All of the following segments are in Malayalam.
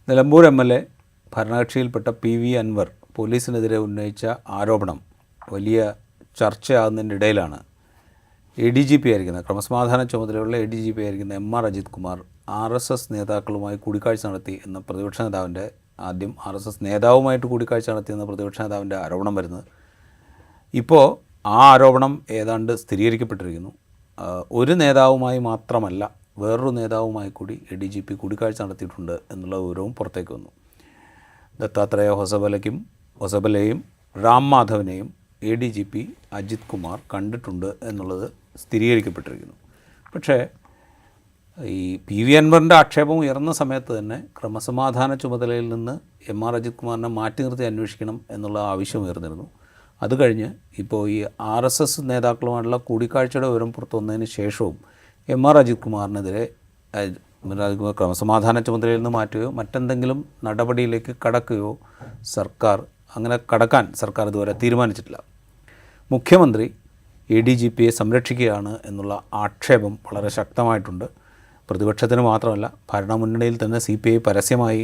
നിലമ്പൂർ എം.എൽ.എ ഭരണകക്ഷിയിൽപ്പെട്ട PV അൻവർ പോലീസിനെതിരെ ഉന്നയിച്ച ആരോപണം വലിയ ചർച്ചയാകുന്നതിനിടയിലാണ് ADGP ആയിരിക്കുന്ന ക്രമസമാധാന ചുമതലയുള്ള ADGP ആയിരിക്കുന്ന MR അജിത് കുമാർ RSS നേതാക്കളുമായി കൂടിക്കാഴ്ച നടത്തി എന്ന പ്രതിപക്ഷ നേതാവിൻ്റെ ആദ്യം RSS നേതാവുമായിട്ട് കൂടിക്കാഴ്ച നടത്തിയെന്ന പ്രതിപക്ഷ നേതാവിൻ്റെ ആരോപണം വരുന്നത്. ഇപ്പോൾ ആ ആരോപണം ഏതാണ്ട് സ്ഥിരീകരിക്കപ്പെട്ടിരിക്കുന്നു. ഒരു നേതാവുമായി മാത്രമല്ല, വേറൊരു നേതാവുമായി കൂടി ADGP കൂടിക്കാഴ്ച നടത്തിയിട്ടുണ്ട് എന്നുള്ള വിവരവും പുറത്തേക്ക് വന്നു. ദത്താത്രേയ ഹൊസബലയെയും റാം മാധവനെയും ADGP അജിത് കുമാർ കണ്ടിട്ടുണ്ട് എന്നുള്ളത് സ്ഥിരീകരിക്കപ്പെട്ടിരിക്കുന്നു. പക്ഷേ ഈ PV അൻവറിൻ്റെ ആക്ഷേപം ഉയർന്ന സമയത്ത് തന്നെ ക്രമസമാധാന ചുമതലയിൽ നിന്ന് MR അജിത് കുമാറിനെ മാറ്റി നിർത്തി അന്വേഷിക്കണം എന്നുള്ള ആവശ്യം ഉയർന്നിരുന്നു. അത് കഴിഞ്ഞ് ഇപ്പോൾ ഈ RSS നേതാക്കളുമായുള്ള കൂടിക്കാഴ്ചയുടെ വിവരം പുറത്തു വന്നതിന് ശേഷവും MR അജിത് കുമാറിനെതിരെ ക്രമസമാധാന ചുമതലയിൽ നിന്ന് മാറ്റുകയോ മറ്റെന്തെങ്കിലും നടപടിയിലേക്ക് കടക്കുകയോ കടക്കാൻ സർക്കാർ ഇതുവരെ തീരുമാനിച്ചിട്ടില്ല. മുഖ്യമന്ത്രി ADGPയെ സംരക്ഷിക്കുകയാണ് എന്നുള്ള ആക്ഷേപം വളരെ ശക്തമായിട്ടുണ്ട്. പ്രതിപക്ഷത്തിന് മാത്രമല്ല, ഭരണമുന്നണിയിൽ തന്നെ CPI പരസ്യമായി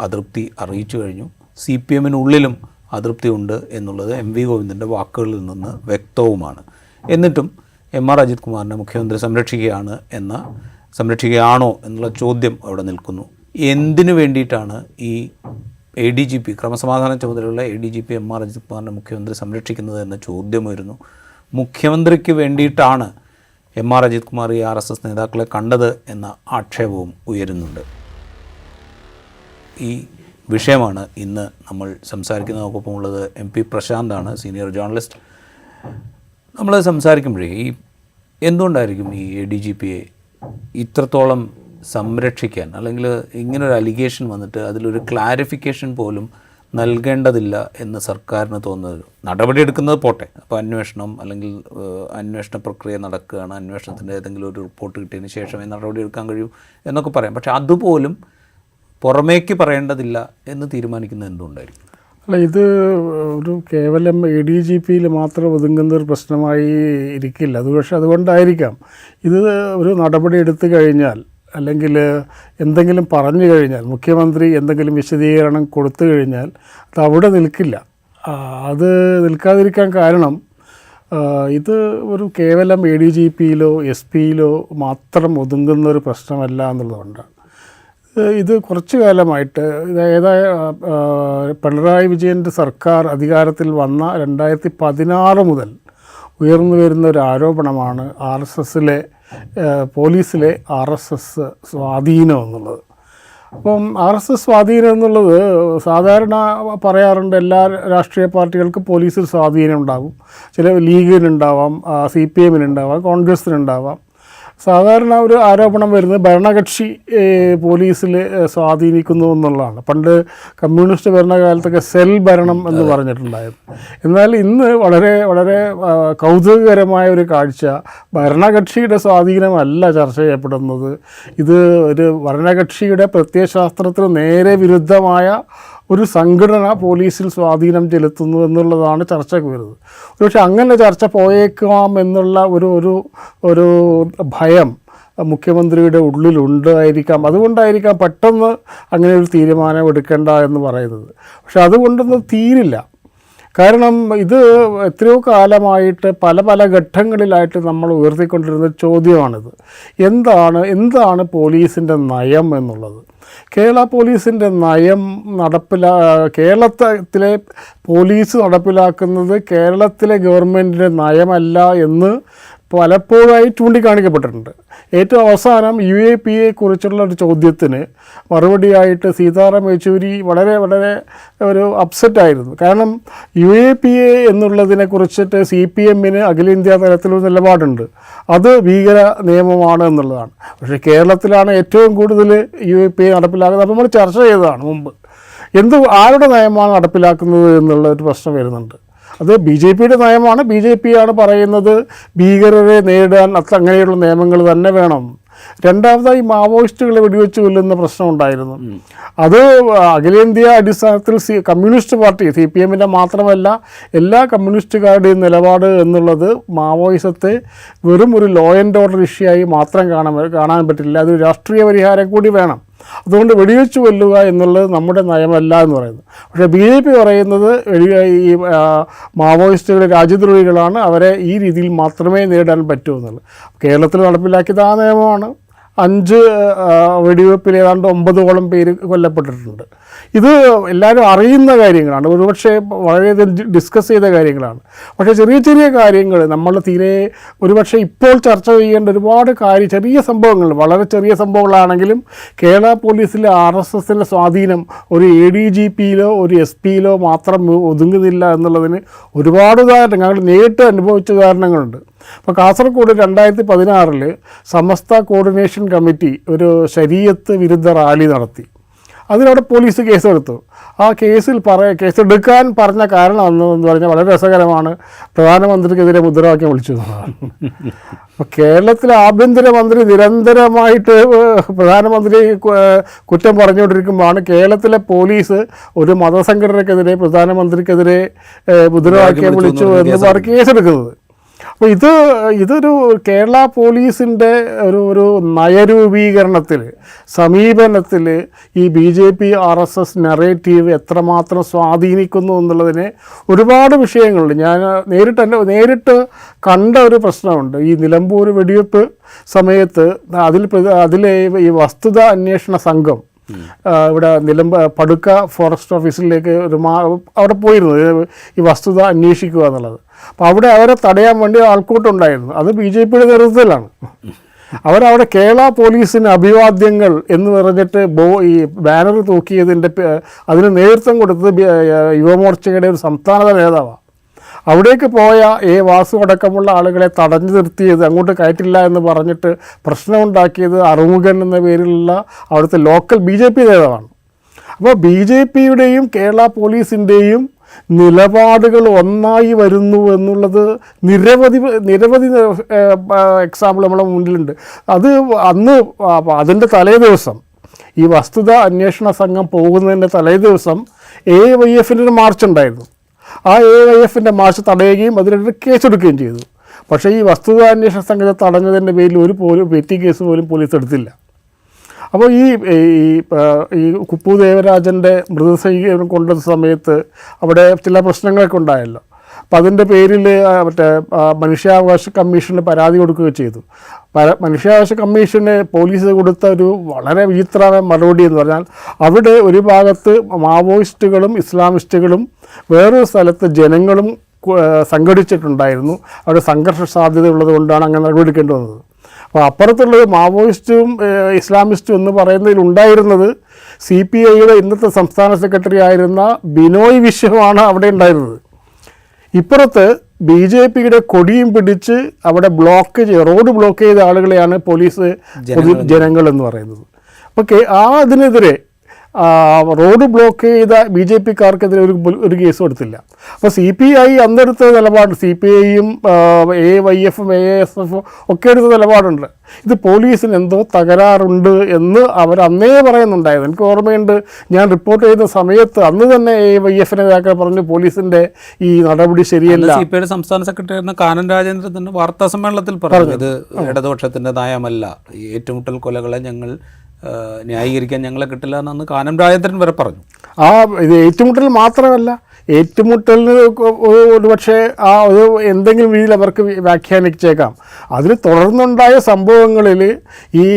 അതൃപ്തി അറിയിച്ചു കഴിഞ്ഞു. CPMനുള്ളിലും അതൃപ്തി ഉണ്ട് എന്നുള്ളത് MV ഗോവിന്ദൻ്റെ വാക്കുകളിൽ നിന്ന് വ്യക്തവുമാണ്. എന്നിട്ടും MR അജിത് കുമാറിനെ മുഖ്യമന്ത്രി സംരക്ഷിക്കുകയാണോ എന്നുള്ള ചോദ്യം അവിടെ നിൽക്കുന്നു. എന്തിനു വേണ്ടിയിട്ടാണ് ഈ ADGP ക്രമസമാധാന ചുമതലയുള്ള ADGP MR അജിത് കുമാറിനെ മുഖ്യമന്ത്രി സംരക്ഷിക്കുന്നത് എന്ന ചോദ്യം വരുന്നു. മുഖ്യമന്ത്രിക്ക് വേണ്ടിയിട്ടാണ് MR അജിത് കുമാർ ഈ RSS നേതാക്കളെ കണ്ടത് എന്ന ആക്ഷേപവും ഉയരുന്നുണ്ട്. ഈ വിഷയമാണ് ഇന്ന് നമ്മൾ സംസാരിക്കുന്നതൊക്കൊപ്പമുള്ളത്. MP പ്രശാന്താണ്, സീനിയർ ജേർണലിസ്റ്റ്. നമ്മൾ സംസാരിക്കുമ്പോഴേ എന്തുകൊണ്ടായിരിക്കും ഈ ADGPയെ ഇത്രത്തോളം സംരക്ഷിക്കാൻ, അല്ലെങ്കിൽ ഇങ്ങനൊരു അലിഗേഷൻ വന്നിട്ട് അതിലൊരു ക്ലാരിഫിക്കേഷൻ പോലും നൽകേണ്ടതില്ല എന്ന് സർക്കാരിന് തോന്നുന്നത്? നടപടിയെടുക്കുന്നത് പോട്ടെ, അപ്പോൾ അന്വേഷണം അല്ലെങ്കിൽ അന്വേഷണ പ്രക്രിയ നടക്കുകയാണ്, അന്വേഷണത്തിൻ്റെ ഏതെങ്കിലും ഒരു റിപ്പോർട്ട് കിട്ടിയതിന് ശേഷമേ നടപടിയെടുക്കാൻ കഴിയൂ എന്നൊക്കെ പറയാം. പക്ഷേ അതുപോലും പുറമേക്ക് പറയേണ്ടതില്ല എന്ന് തീരുമാനിക്കുന്നത് എന്തുകൊണ്ടായിരിക്കും? അല്ല, ഇത് ഒരു കേവലം ADGPയിൽ മാത്രം ഒതുങ്ങുന്ന ഒരു പ്രശ്നമായി ഇരിക്കില്ല. പക്ഷേ അതുകൊണ്ടായിരിക്കാം ഇത് ഒരു നടപടി എടുത്തു കഴിഞ്ഞാൽ, അല്ലെങ്കിൽ എന്തെങ്കിലും പറഞ്ഞു കഴിഞ്ഞാൽ, മുഖ്യമന്ത്രി എന്തെങ്കിലും വിശദീകരണം കൊടുത്തു കഴിഞ്ഞാൽ അത് അവിടെ നിൽക്കില്ല. അത് നിൽക്കാതിരിക്കാൻ കാരണം ഇത് ഒരു കേവലം ADGPയിലോ SP-യിലോ മാത്രം ഒതുങ്ങുന്നൊരു പ്രശ്നമല്ല എന്നുള്ളതുകൊണ്ടാണ്. ഇത് കുറച്ചു കാലമായിട്ട്, പിണറായി വിജയൻ്റെ സർക്കാർ അധികാരത്തിൽ വന്ന 2016 മുതൽ ഉയർന്നു വരുന്ന ഒരു ആരോപണമാണ് പോലീസിലെ RSS സ്വാധീനം എന്നുള്ളത്. അപ്പം RSS സ്വാധീനം എന്നുള്ളത് സാധാരണ പറയാറുണ്ട്, എല്ലാ രാഷ്ട്രീയ പാർട്ടികൾക്കും പോലീസിൽ സ്വാധീനം ഉണ്ടാകും. ചില ലീഗിനുണ്ടാവാം, CPMനുണ്ടാവാം, കോൺഗ്രസ്സിനുണ്ടാവാം. സാധാരണ ഒരു ആരോപണം വരുന്നത് ഭരണകക്ഷി പോലീസിൽ സ്വാധീനിക്കുന്നു എന്നുള്ളതാണ്. പണ്ട് കമ്മ്യൂണിസ്റ്റ് ഭരണകാലത്തൊക്കെ സെൽ ഭരണം എന്ന് പറഞ്ഞിട്ടുണ്ടായിരുന്നു. എന്നാൽ ഇന്ന് വളരെ വളരെ കൗതുകകരമായ ഒരു കാഴ്ച, ഭരണകക്ഷിയുടെ സ്വാധീനമല്ല ചർച്ച ചെയ്യപ്പെടുന്നത്. ഇത് ഒരു ഭരണകക്ഷിയുടെ പ്രത്യയശാസ്ത്രത്തിന് നേരെ വിരുദ്ധമായ ഒരു സംഘടന പോലീസിൽ സ്വാധീനം ചെലുത്തുന്നു എന്നുള്ളതാണ് ചർച്ചയ്ക്ക് വരുന്നത്. പക്ഷേ അങ്ങനെ ചർച്ച പോയേക്കാം എന്നുള്ള ഒരു ഭയം മുഖ്യമന്ത്രിയുടെ ഉള്ളിലുണ്ടായിരിക്കാം. അതുകൊണ്ടായിരിക്കാം പെട്ടെന്ന് അങ്ങനെ ഒരു തീരുമാനം എടുക്കേണ്ട എന്ന് പറയുന്നത്. പക്ഷെ അതുകൊണ്ടൊന്നും തീരില്ല. കാരണം ഇത് എത്രയോ കാലമായിട്ട് പല ഘട്ടങ്ങളിലായിട്ട് നമ്മൾ ഉയർത്തിക്കൊണ്ടിരുന്ന ചോദ്യമാണിത്. എന്താണ് പോലീസിൻ്റെ നയം എന്നുള്ളത്? കേരള പോലീസിൻ്റെ നയം കേരളത്തിലെ പോലീസ് നടപ്പിലാക്കുന്നത് കേരളത്തിലെ ഗവൺമെൻറ്റിൻ്റെ നയമല്ല എന്ന് പലപ്പോഴായി ചൂണ്ടിക്കാണിക്കപ്പെട്ടിട്ടുണ്ട്. ഏറ്റവും അവസാനം UAPA കുറിച്ചുള്ള ഒരു ചോദ്യത്തിന് മറുപടിയായിട്ട് സീതാറാം യെച്ചൂരി വളരെ വളരെ ഒരു അപ്സെറ്റായിരുന്നു. കാരണം UAPA എന്നുള്ളതിനെ കുറിച്ചിട്ട് CPMന് അഖിലേന്ത്യാ തലത്തിലൊരു നിലപാടുണ്ട്, അത് ഭീകര നിയമമാണ് എന്നുള്ളതാണ്. പക്ഷേ കേരളത്തിലാണ് ഏറ്റവും കൂടുതൽ UAPA നടപ്പിലാക്കുന്നത്. അപ്പോൾ നമ്മൾ ചർച്ച ചെയ്തതാണ് മുമ്പ്, ആരുടെ നയമാണ് നടപ്പിലാക്കുന്നത് എന്നുള്ള ഒരു പ്രശ്നം വരുന്നുണ്ട്. അത് BJPയുടെ നയമാണ്. BJP ആണ് പറയുന്നത് ഭീകരരെ നേരിടാൻ അങ്ങനെയുള്ള നിയമങ്ങൾ തന്നെ വേണം. രണ്ടാമതായി മാവോയിസ്റ്റുകളെ വെടിവെച്ച് കൊല്ലുന്ന പ്രശ്നം ഉണ്ടായിരുന്നു. അത് അഖിലേന്ത്യാ അടിസ്ഥാനത്തിൽ കമ്മ്യൂണിസ്റ്റ് പാർട്ടി CPMൻ്റെ മാത്രമല്ല എല്ലാ കമ്മ്യൂണിസ്റ്റുകാരുടെയും നിലപാട് എന്നുള്ളത് മാവോയിസത്തെ വെറും ഒരു ലോ ആൻഡ് ഓർഡർ ഇഷ്യൂ ആയി മാത്രം കാണാൻ പറ്റില്ല. അതൊരു രാഷ്ട്രീയ പരിഹാരം കൂടി വേണം. അതുകൊണ്ട് വെടിവെച്ച് കൊല്ലുക എന്നുള്ളത് നമ്മുടെ നയമല്ല എന്ന് പറയുന്നത്. പക്ഷേ BJP പറയുന്നത് ഈ മാവോയിസ്റ്റുകൾ രാജ്യദ്രോഹികളാണ്, അവരെ ഈ രീതിയിൽ മാത്രമേ നേരിടാൻ പറ്റൂ എന്നുള്ളത്. കേരളത്തിൽ നടപ്പിലാക്കിയത് ആ നിയമമാണ്. 5 വെടിവെപ്പിൽ ഏതാണ്ട് 9ഓളം പേര് കൊല്ലപ്പെട്ടിട്ടുണ്ട്. ഇത് എല്ലാവരും അറിയുന്ന കാര്യങ്ങളാണ്, ഒരുപക്ഷെ വളരെയധികം ഡിസ്കസ് ചെയ്ത കാര്യങ്ങളാണ്. പക്ഷേ ചെറിയ ചെറിയ കാര്യങ്ങൾ നമ്മൾ തീരെ ഒരുപക്ഷെ ഇപ്പോൾ ചർച്ച ചെയ്യേണ്ട ഒരുപാട് ചെറിയ സംഭവങ്ങൾ, വളരെ ചെറിയ സംഭവങ്ങളാണെങ്കിലും കേരള പോലീസിലെ RSSൻ്റെ സ്വാധീനം ഒരു ADGPയിലോ ഒരു SP-യിലോ മാത്രം ഒതുങ്ങുന്നില്ല എന്നുള്ളതിന് ഒരുപാട് ഉദാഹരണം ഞങ്ങൾ നേരിട്ട് അനുഭവിച്ച ഉദാഹരണങ്ങളുണ്ട്. അപ്പോൾ കാസർഗോഡ് 2016 സമസ്ത കോർഡിനേഷൻ കമ്മിറ്റി ഒരു ശരീഅത്ത് വിരുദ്ധ റാലി നടത്തി. അതിനവിടെ പോലീസ് കേസെടുത്തു. ആ കേസെടുക്കാൻ പറഞ്ഞ കാരണം എന്ന് പറഞ്ഞാൽ വളരെ രസകരമാണ്. പ്രധാനമന്ത്രിക്കെതിരെ മുദ്രാവാക്യം വിളിച്ചു എന്നതാണ്. അപ്പോൾ കേരളത്തിലെ ആഭ്യന്തരമന്ത്രി നിരന്തരമായിട്ട് പ്രധാനമന്ത്രി കുറ്റം പറഞ്ഞുകൊണ്ടിരിക്കുമ്പോഴാണ് കേരളത്തിലെ പോലീസ് ഒരു മതസംഘടനയ്ക്കെതിരെ പ്രധാനമന്ത്രിക്കെതിരെ മുദ്രാവാക്യം വിളിച്ചു എന്ന് പറഞ്ഞ് കേസെടുക്കുന്നത്. അപ്പോൾ ഇതൊരു കേരള പോലീസിൻ്റെ ഒരു നയരൂപീകരണത്തിൽ, സമീപനത്തിൽ ഈ BJP RSS നറേറ്റീവ് എത്രമാത്രം സ്വാധീനിക്കുന്നു എന്നുള്ളതിന് ഒരുപാട് വിഷയങ്ങളുണ്ട്. ഞാൻ നേരിട്ട് കണ്ട ഒരു പ്രശ്നമുണ്ട്. ഈ നിലമ്പൂർ വെടിവെപ്പ് സമയത്ത് അതിലെ ഈ വസ്തുത അന്വേഷണ സംഘം ഇവിടെ പടുക്ക ഫോറസ്റ്റ് ഓഫീസിലേക്ക് അവിടെ പോയിരുന്നു ഈ വസ്തുത അന്വേഷിക്കുക എന്നുള്ളത്. അപ്പോൾ അവിടെ അവരെ തടയാൻ വേണ്ടി ആൾക്കൂട്ടുണ്ടായിരുന്നു. അത് BJPയുടെ നേതൃത്വത്തിലാണ്. അവരവിടെ കേരള പോലീസിന് അഭിവാദ്യങ്ങൾ എന്ന് പറഞ്ഞിട്ട് ഈ ബാനർ തൂക്കിയതിൻ്റെ അതിന് നേതൃത്വം കൊടുത്തത് യുവമോർച്ചയുടെ ഒരു സംസ്ഥാനത നേതാവാണ്. അവിടേക്ക് പോയ വാസു അടക്കമുള്ള ആളുകളെ തടഞ്ഞു നിർത്തിയത്, അങ്ങോട്ട് കയറ്റില്ല എന്ന് പറഞ്ഞിട്ട് പ്രശ്നമുണ്ടാക്കിയത് അറുമുഖൻ എന്ന പേരിലുള്ള അവിടുത്തെ ലോക്കൽ BJP നേതാവാണ്. അപ്പോൾ BJPയുടെയും കേരള പോലീസിൻ്റെയും നിലപാടുകൾ ഒന്നായി വരുന്നു എന്നുള്ളത് നിരവധി എക്സാമ്പിൾ നമ്മുടെ മുന്നിലുണ്ട്. അതിൻ്റെ തലേ ദിവസം ഈ വസ്തുത അന്വേഷണ സംഘം പോകുന്നതിൻ്റെ തലേ ദിവസം AYFൻ്റെ ഒരു മാർച്ച് ഉണ്ടായിരുന്നു. ആ AYFൻ്റെ മാർച്ച് തടയുകയും അതിനെതിരെ കേസെടുക്കുകയും ചെയ്തു. പക്ഷേ ഈ വസ്തുത അന്വേഷണ സംഘത്തെ തടഞ്ഞതിൻ്റെ പേരിൽ ഒരു പെറ്റി കേസ് പോലും പോലീസ് എടുത്തില്ല. അപ്പോൾ ഈ കുപ്പു ദേവരാജൻ്റെ മൃതശരീരം കൊണ്ടുവന്ന സമയത്ത് അവിടെ ചില പ്രശ്നങ്ങളൊക്കെ ഉണ്ടായല്ലോ. അപ്പോൾ അതിൻ്റെ പേരിൽ മനുഷ്യാവകാശ കമ്മീഷന് പരാതി കൊടുക്കുകയും ചെയ്തു. മനുഷ്യാവകാശ കമ്മീഷന് പോലീസ് കൊടുത്ത ഒരു വളരെ വിചിത്രമായ മറുപടി എന്ന് പറഞ്ഞാൽ, അവിടെ ഒരു ഭാഗത്ത് മാവോയിസ്റ്റുകളും ഇസ്ലാമിസ്റ്റുകളും വേറൊരു സ്ഥലത്ത് ജനങ്ങളും സംഘടിച്ചിട്ടുണ്ടായിരുന്നു. അവിടെ സംഘർഷ സാധ്യത ഉള്ളത് കൊണ്ടാണ് അങ്ങനെ നടപടിയെടുക്കേണ്ടി വന്നത്. അപ്പോൾ അപ്പുറത്തുള്ളത് മാവോയിസ്റ്റും ഇസ്ലാമിസ്റ്റും എന്ന് പറയുന്നതിൽ ഉണ്ടായിരുന്നത് CPIയുടെ ഇന്നത്തെ സംസ്ഥാന സെക്രട്ടറി ആയിരുന്ന ബിനോയ് വിശ്വമാണ് അവിടെ ഉണ്ടായിരുന്നത്. ഇപ്പുറത്ത് BJPയുടെ കൊടിയും പിടിച്ച് അവിടെ റോഡ് ബ്ലോക്ക് ചെയ്ത ആളുകളെയാണ് പോലീസ് ജനങ്ങൾ എന്ന് പറയുന്നത്. അപ്പോൾ അതിനെതിരെ റോഡ് ബ്ലോക്ക് ചെയ്ത BJPക്കാർക്കെതിരെ ഒരു കേസും എടുത്തില്ല. അപ്പോൾ CPI അന്നെടുത്ത നിലപാട്, CPIയും AYFും ASFും ഒക്കെ എടുത്ത നിലപാടുണ്ട്. ഇത് പോലീസിന് എന്തോ തകരാറുണ്ട് എന്ന് അവർ അന്നേ പറയുന്നുണ്ടായിരുന്നു. എനിക്ക് ഓർമ്മയുണ്ട്, ഞാൻ റിപ്പോർട്ട് ചെയ്ത സമയത്ത് അന്ന് തന്നെ AYFനെ പറഞ്ഞു പോലീസിൻ്റെ ഈ നടപടി ശരിയല്ല. CPIയുടെ സംസ്ഥാന സെക്രട്ടറി ആയിരുന്ന കാനൻ രാജേന്ദ്രൻ തന്നെ വാർത്താ സമ്മേളനത്തിൽ പറഞ്ഞു, ഇത് ഇടതുപക്ഷത്തിൻ്റെ നയമല്ല, ഈ ഏറ്റുമുട്ടൽ കൊലകളെ ഞങ്ങൾ ന്യായീകരിക്കാൻ ഞങ്ങളെ കിട്ടില്ല എന്ന് കാനം രാജേന്ദ്രൻ വരെ പറഞ്ഞു. ഇത് ഏറ്റുമുട്ടൽ മാത്രമല്ല, ഏറ്റുമുട്ടലിന് ഒരുപക്ഷെ എന്തെങ്കിലും രീതിയിൽ അവർക്ക് വ്യാഖ്യാനിച്ചേക്കാം. അതിന് തുടർന്നുണ്ടായ സംഭവങ്ങളിൽ ഈ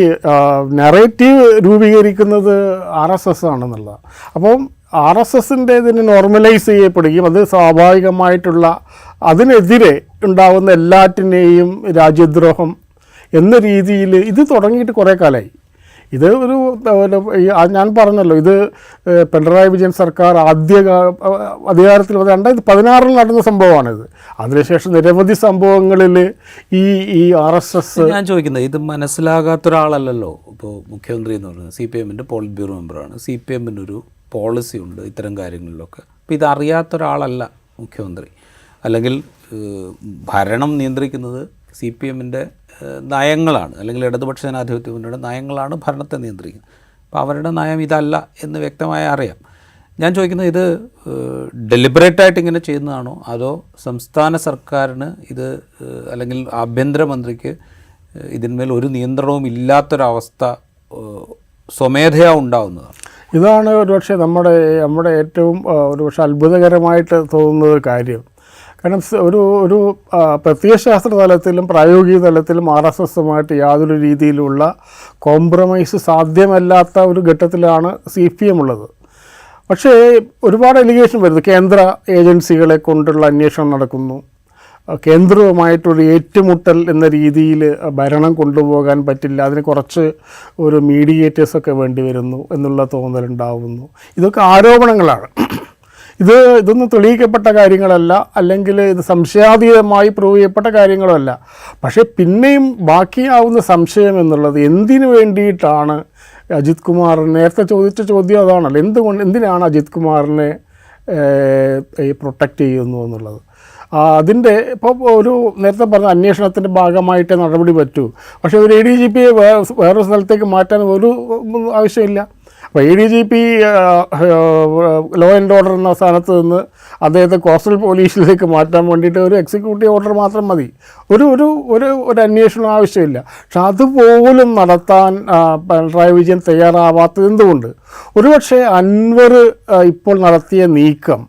നറേറ്റീവ് രൂപീകരിക്കുന്നത് RSS ആണെന്നുള്ളതാണ്. അപ്പം RSSൻ്റെ ഇതിന് നോർമലൈസ് ചെയ്യപ്പെടുകയും അത് സ്വാഭാവികമായിട്ടുള്ള അതിനെതിരെ ഉണ്ടാകുന്ന എല്ലാറ്റിനെയും രാജ്യദ്രോഹം എന്ന രീതിയിൽ ഇത് തുടങ്ങിയിട്ട് കുറേ കാലമായി. ഇത് ഞാൻ പറഞ്ഞല്ലോ, ഇത് പിണറായി വിജയൻ സർക്കാർ അധികാരത്തിൽ 2016 നടന്ന സംഭവമാണിത്. അതിനുശേഷം നിരവധി സംഭവങ്ങളിൽ ഈ RSS. ഞാൻ ചോദിക്കുന്നത്, ഇത് മനസ്സിലാകാത്തൊരാളല്ലല്ലോ ഇപ്പോൾ മുഖ്യമന്ത്രി എന്ന് പറയുന്നത്. CPMൻ്റെ പോളിറ്റ് ബ്യൂറോ മെമ്പറാണ്. CPMനൊരു പോളിസി ഉണ്ട് ഇത്തരം കാര്യങ്ങളിലൊക്കെ. അപ്പോൾ ഇതറിയാത്തൊരാളല്ല മുഖ്യമന്ത്രി. അല്ലെങ്കിൽ ഭരണം നിയന്ത്രിക്കുന്നത് CPMൻ്റെ നയങ്ങളാണ്, അല്ലെങ്കിൽ ഇടതുപക്ഷ ജനാധിപത്യ മുന്നണിയുടെ നയങ്ങളാണ് ഭരണത്തെ നിയന്ത്രിക്കുന്നത്. അപ്പോൾ അവരുടെ നയം ഇതല്ല എന്ന് വ്യക്തമായി അറിയാം. ഞാൻ ചോദിക്കുന്നത്, ഇത് ഡെലിബറേറ്റായിട്ട് ഇങ്ങനെ ചെയ്യുന്നതാണോ, അതോ സംസ്ഥാന സർക്കാരിന് ഇത് അല്ലെങ്കിൽ ആഭ്യന്തരമന്ത്രിക്ക് ഇതിന്മേൽ ഒരു നിയന്ത്രണവും ഇല്ലാത്തൊരവസ്ഥ സ്വമേധയാ ഉണ്ടാവുന്നതാണ്? ഇതാണ് ഒരുപക്ഷെ നമ്മുടെ ഏറ്റവും ഒരുപക്ഷെ അത്ഭുതകരമായിട്ട് തോന്നുന്ന ഒരു കാര്യം. കാരണം ഒരു പ്രത്യയശാസ്ത്ര തലത്തിലും പ്രായോഗിക തലത്തിലും RSSുമായിട്ട് യാതൊരു രീതിയിലുള്ള കോംപ്രമൈസ് സാധ്യമല്ലാത്ത ഒരു ഘട്ടത്തിലാണ് CPM ഉള്ളത്. പക്ഷേ ഒരുപാട് എലിഗേഷൻ വരുന്നു. കേന്ദ്ര ഏജൻസികളെ കൊണ്ടുള്ള അന്വേഷണം നടക്കുന്നു, കേന്ദ്രവുമായിട്ടൊരു ഏറ്റുമുട്ടൽ എന്ന രീതിയിൽ ഭരണം കൊണ്ടുപോകാൻ പറ്റില്ല, അതിന് കുറച്ച് ഒരു മീഡിയേറ്റേഴ്സൊക്കെ വേണ്ടി വരുന്നു എന്നുള്ള തോന്നലുണ്ടാവുന്നു. ഇതൊക്കെ ആരോപണങ്ങളാണ്. ഇതൊന്നും തെളിയിക്കപ്പെട്ട കാര്യങ്ങളല്ല, അല്ലെങ്കിൽ ഇത് സംശയാതീതമായി പ്രൂവ് ചെയ്യപ്പെട്ട കാര്യങ്ങളുമല്ല. പക്ഷേ പിന്നെയും ബാക്കിയാവുന്ന സംശയം എന്നുള്ളത് എന്തിനു വേണ്ടിയിട്ടാണ് അജിത് കുമാർ, നേരത്തെ ചോദിച്ച ചോദ്യം അതാണല്ലോ, എന്തിനാണ് അജിത് കുമാറിനെ പ്രൊട്ടക്റ്റ് ചെയ്യുന്നു എന്നുള്ളത്. അതിൻ്റെ ഇപ്പോൾ ഒരു നേരത്തെ പറഞ്ഞ അന്വേഷണത്തിൻ്റെ ഭാഗമായിട്ട് നടപടി പറ്റൂ. പക്ഷേ ഒരു ADGPയെ വേറൊരു സ്ഥലത്തേക്ക് മാറ്റാൻ ഒരു ആവശ്യമില്ല. അപ്പോൾ ADGP ലോ ആൻഡ് ഓർഡർ എന്ന സ്ഥാനത്ത് നിന്ന് അദ്ദേഹത്തെ കോസ്റ്റൽ പോലീസിലേക്ക് മാറ്റാൻ വേണ്ടിയിട്ട് ഒരു എക്സിക്യൂട്ടീവ് ഓർഡർ മാത്രം മതി. ഒരു അന്വേഷണം ആവശ്യമില്ല. പക്ഷെ അതുപോലും നടത്താൻ പിണറായി വിജയൻ തയ്യാറാവാത്തത് എന്തുകൊണ്ട്? ഒരുപക്ഷെ അൻവർ ഇപ്പോൾ നടത്തിയ നീക്കം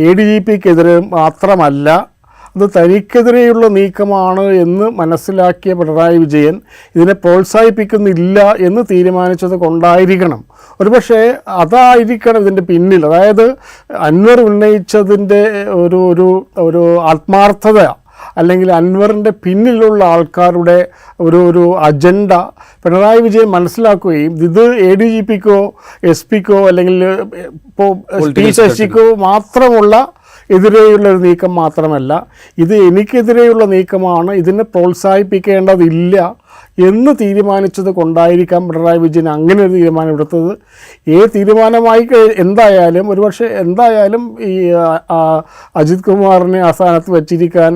ADGPക്കെതിരെ മാത്രമല്ല, അത് തനിക്കെതിരെയുള്ള നീക്കമാണ് എന്ന് മനസ്സിലാക്കിയ പിണറായി വിജയൻ ഇതിനെ പ്രോത്സാഹിപ്പിക്കുന്നില്ല എന്ന് തീരുമാനിച്ചത് കൊണ്ടായിരിക്കണം. ഒരുപക്ഷെ അതായിരിക്കണം ഇതിൻ്റെ പിന്നിൽ. അതായത് അൻവർ ഉന്നയിച്ചതിൻ്റെ ഒരു ആത്മാർത്ഥത, അല്ലെങ്കിൽ അൻവറിൻ്റെ പിന്നിലുള്ള ആൾക്കാരുടെ ഒരു അജണ്ട പിണറായി വിജയൻ മനസ്സിലാക്കുകയും ഇത് ADGPക്കോ SPക്കോ അല്ലെങ്കിൽ ഇപ്പോൾ ശശിക്കോ മാത്രമുള്ള എതിരെയുള്ളൊരു നീക്കം മാത്രമല്ല, ഇത് എനിക്കെതിരെയുള്ള നീക്കമാണ്, ഇതിനെ പ്രോത്സാഹിപ്പിക്കേണ്ടതില്ല എന്ന് തീരുമാനിച്ചത് കൊണ്ടായിരിക്കാം പിണറായി വിജയൻ അങ്ങനെ ഒരു തീരുമാനമെടുത്തത്. തീരുമാനമായി എന്തായാലും ഒരുപക്ഷെ എന്തായാലും ഈ അജിത് കുമാറിനെ ആ സ്ഥാനത്ത് വച്ചിരിക്കാൻ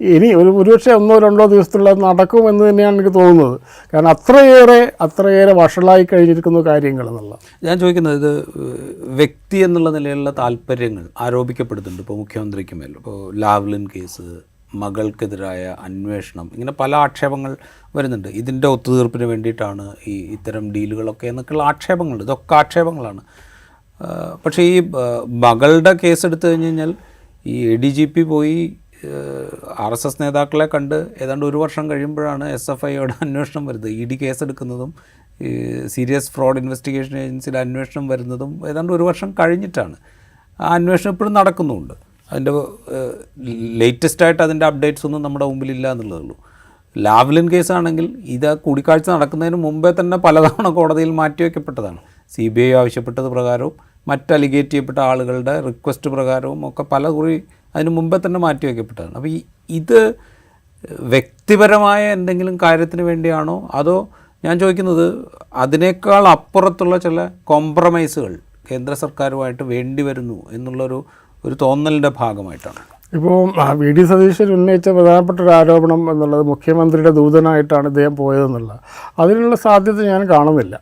ഇനി ഒരുപക്ഷെ 1-2 ദിവസത്തുള്ള നടക്കുമെന്ന് തന്നെയാണ് എനിക്ക് തോന്നുന്നത്. കാരണം അത്രയേറെ വഷളായി കഴിഞ്ഞിരിക്കുന്ന കാര്യങ്ങളെന്നുള്ള. ഞാൻ ചോദിക്കുന്നത്, ഇത് വ്യക്തി എന്നുള്ള നിലയിലുള്ള താല്പര്യങ്ങൾ ആരോപിക്കപ്പെടുന്നുണ്ട് ഇപ്പോൾ മുഖ്യമന്ത്രിക്ക് മേൽ. ഇപ്പോൾ ലാവ്ലിൻ കേസ്, മകൾക്കെതിരായ അന്വേഷണം, ഇങ്ങനെ പല ആക്ഷേപങ്ങൾ വരുന്നുണ്ട്. ഇതിൻ്റെ ഒത്തുതീർപ്പിന് വേണ്ടിയിട്ടാണ് ഇത്തരം ഡീലുകളൊക്കെ എന്നൊക്കെയുള്ള ആക്ഷേപങ്ങൾ. ഇതൊക്കെ ആക്ഷേപങ്ങളാണ്. പക്ഷേ ഈ മകളുടെ കേസ് എടുത്തു കഴിഞ്ഞ് കഴിഞ്ഞാൽ ഈ ADGP പോയി RSS നേതാക്കളെ കണ്ട് ഏതാണ്ട് 1 വർഷം കഴിയുമ്പോഴാണ് SFIയോട് അന്വേഷണം വരുന്നത്. ED കേസെടുക്കുന്നതും സീരിയസ് ഫ്രോഡ് ഇൻവെസ്റ്റിഗേഷൻ ഏജൻസിയുടെ അന്വേഷണം വരുന്നതും ഏതാണ്ട് 1 വർഷം കഴിഞ്ഞിട്ടാണ്. ആ അന്വേഷണം ഇപ്പോഴും നടക്കുന്നുമുണ്ട്. അതിൻ്റെ ലേറ്റസ്റ്റായിട്ട് അതിൻ്റെ അപ്ഡേറ്റ്സ് ഒന്നും നമ്മുടെ മുമ്പിലില്ല എന്നുള്ളതേ ഉള്ളൂ. ലാവ്ലിൻ കേസാണെങ്കിൽ ഇത് കൂടിക്കാഴ്ച നടക്കുന്നതിന് മുമ്പേ തന്നെ പലതവണ കോടതിയിൽ മാറ്റിവെക്കപ്പെട്ടതാണ്. CBI ആവശ്യപ്പെട്ടത് പ്രകാരവും മറ്റ് അലിഗേറ്റ് ചെയ്യപ്പെട്ട ആളുകളുടെ റിക്വസ്റ്റ് പ്രകാരവും ഒക്കെ അതിന് മുമ്പേ തന്നെ മാറ്റിവെക്കപ്പെട്ടതാണ്. അപ്പോൾ ഇത് വ്യക്തിപരമായ എന്തെങ്കിലും കാര്യത്തിന് വേണ്ടിയാണോ, അതോ ഞാൻ ചോദിക്കുന്നത് അതിനേക്കാൾ അപ്പുറത്തുള്ള ചില കോംപ്രമൈസുകൾ കേന്ദ്ര സർക്കാരുമായിട്ട് വേണ്ടി വരുന്നു എന്നുള്ളൊരു തോന്നലിൻ്റെ ഭാഗമായിട്ടാണ്? ഇപ്പോൾ VD സതീശൻ ഉന്നയിച്ച പ്രധാനപ്പെട്ട ഒരു ആരോപണം എന്നുള്ളത് മുഖ്യമന്ത്രിയുടെ ദൂതനായിട്ടാണ് ഇദ്ദേഹം പോയതെന്നുള്ളത്. അതിനുള്ള സാധ്യത ഞാൻ കാണുന്നില്ല.